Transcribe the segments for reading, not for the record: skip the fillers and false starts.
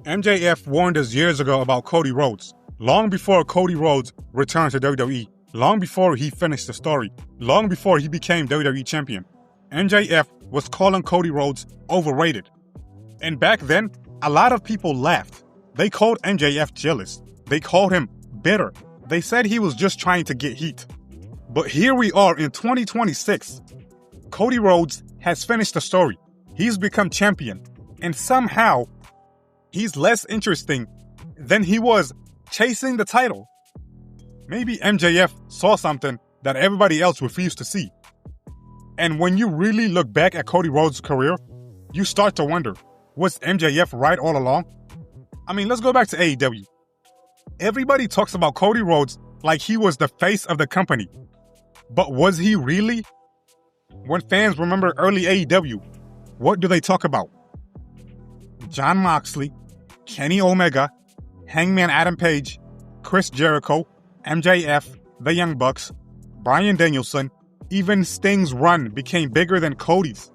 MJF warned us years ago about Cody Rhodes, long before Cody Rhodes returned to WWE, long before he finished the story, long before he became WWE champion. MJF was calling Cody Rhodes overrated. And back then, a lot of people laughed. They called MJF jealous. They called him bitter. They said he was just trying to get heat. But here we are in 2026. Cody Rhodes has finished the story. He's become champion. And somehow, he's less interesting than he was chasing the title. Maybe MJF saw something that everybody else refused to see. And when you really look back at Cody Rhodes' career, you start to wonder, was MJF right all along? I mean, let's go back to AEW. Everybody talks about Cody Rhodes like he was the face of the company. But was he really? When fans remember early AEW, what do they talk about? Jon Moxley, Kenny Omega, Hangman Adam Page, Chris Jericho, MJF, the Young Bucks, Bryan Danielson. Even Sting's run became bigger than Cody's.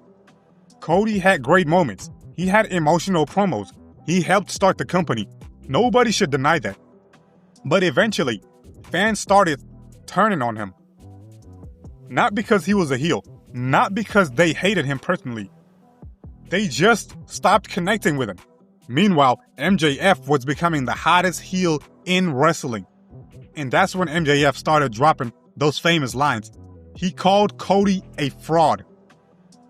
Cody had great moments. He had emotional promos. He helped start the company. Nobody should deny that. But eventually, fans started turning on him. Not because he was a heel. Not because they hated him personally. They just stopped connecting with him. Meanwhile, MJF was becoming the hottest heel in wrestling. And that's when MJF started dropping those famous lines. He called Cody a fraud.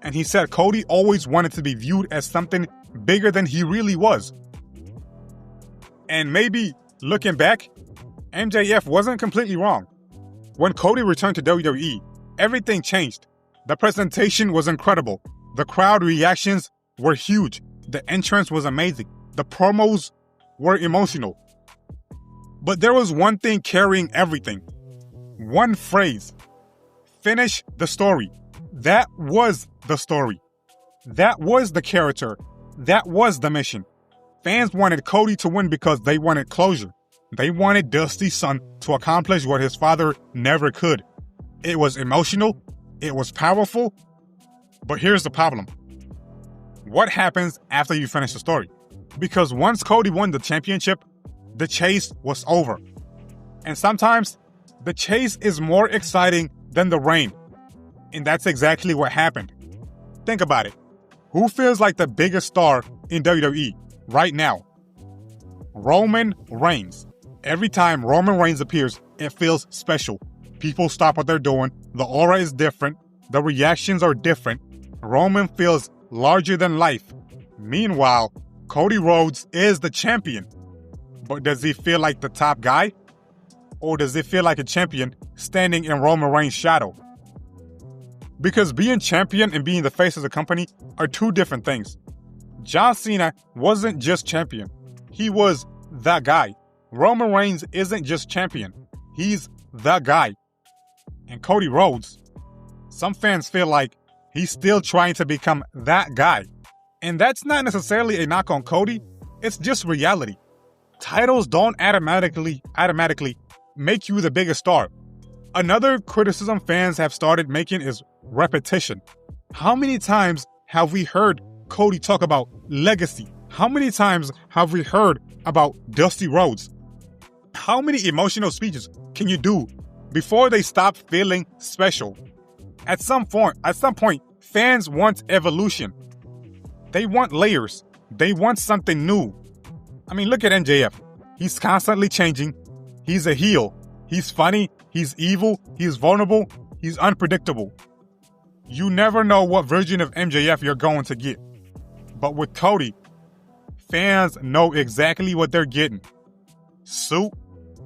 And he said Cody always wanted to be viewed as something bigger than he really was. And maybe, looking back, MJF wasn't completely wrong. When Cody returned to WWE, everything changed. The presentation was incredible. The crowd reactions were huge. The entrance was amazing. The promos were emotional. But there was one thing carrying everything. One phrase. Finish the story. That was the story. That was the character. That was the mission. Fans wanted Cody to win because they wanted closure. They wanted Dusty's son to accomplish what his father never could. It was emotional. It was powerful. But here's the problem. What happens after you finish the story? Because once Cody won the championship, the chase was over. And sometimes, the chase is more exciting than the reign. And that's exactly what happened. Think about it. Who feels like the biggest star in WWE right now? Roman Reigns. Every time Roman Reigns appears, it feels special. People stop what they're doing. The aura is different. The reactions are different. Roman feels larger than life. Meanwhile, Cody Rhodes is the champion. But does he feel like the top guy? Or does it feel like a champion standing in Roman Reigns' shadow? Because being champion and being the face of the company are two different things. John Cena wasn't just champion. He was the guy. Roman Reigns isn't just champion. He's the guy. And Cody Rhodes, some fans feel like he's still trying to become that guy. And that's not necessarily a knock on Cody. It's just reality. Titles don't automatically make you the biggest star. Another criticism fans have started making is repetition. How many times have we heard Cody talk about legacy? How many times have we heard about Dusty Rhodes? How many emotional speeches can you do before they stop feeling special? At some point, fans want evolution. They want layers. They want something new. I mean, look at MJF. He's constantly changing. He's a heel. He's funny. He's evil. He's vulnerable. He's unpredictable. You never know what version of MJF you're going to get. But with Cody, fans know exactly what they're getting. Suit,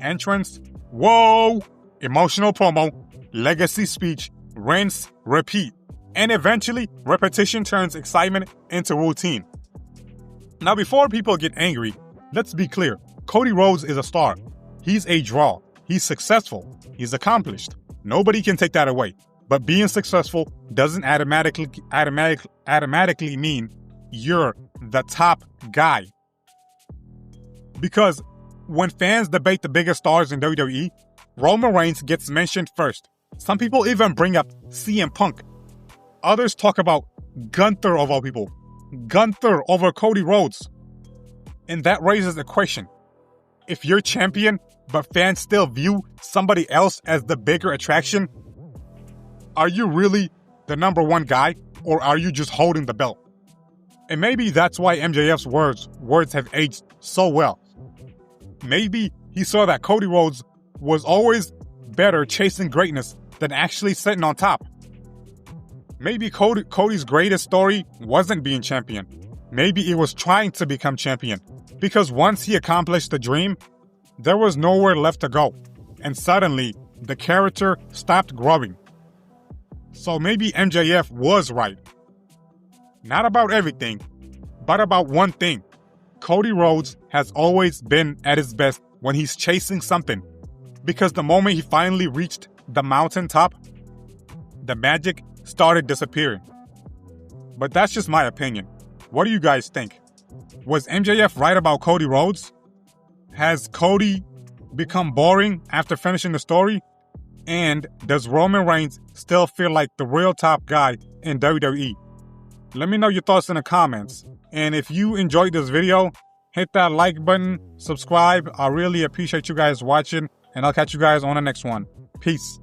entrance, whoa, emotional promo, legacy speech, rinse, repeat. And eventually, repetition turns excitement into routine. Now, before people get angry, let's be clear. Cody Rhodes is a star. He's a draw. He's successful. He's accomplished. Nobody can take that away. But being successful doesn't automatically mean you're the top guy. Because when fans debate the biggest stars in WWE, Roman Reigns gets mentioned first. Some people even bring up CM Punk. Others talk about Gunther of all people. Gunther over Cody Rhodes. And that raises a question. If you're champion, but fans still view somebody else as the bigger attraction, are you really the number one guy, or are you just holding the belt? And maybe that's why MJF's words have aged so well. Maybe he saw that Cody Rhodes was always better chasing greatness than actually sitting on top. Maybe Cody's greatest story wasn't being champion. Maybe it was trying to become champion. Because once he accomplished the dream, there was nowhere left to go. And suddenly, the character stopped growing. So maybe MJF was right. Not about everything, but about one thing. Cody Rhodes has always been at his best when he's chasing something. Because the moment he finally reached the mountaintop, the magic started disappearing. But that's just my opinion. What do you guys think? Was MJF right about Cody Rhodes? Has Cody become boring after finishing the story? And does Roman Reigns still feel like the real top guy in WWE? Let me know your thoughts in the comments. And if you enjoyed this video, hit that like button, subscribe. I really appreciate you guys watching, and I'll catch you guys on the next one. Peace.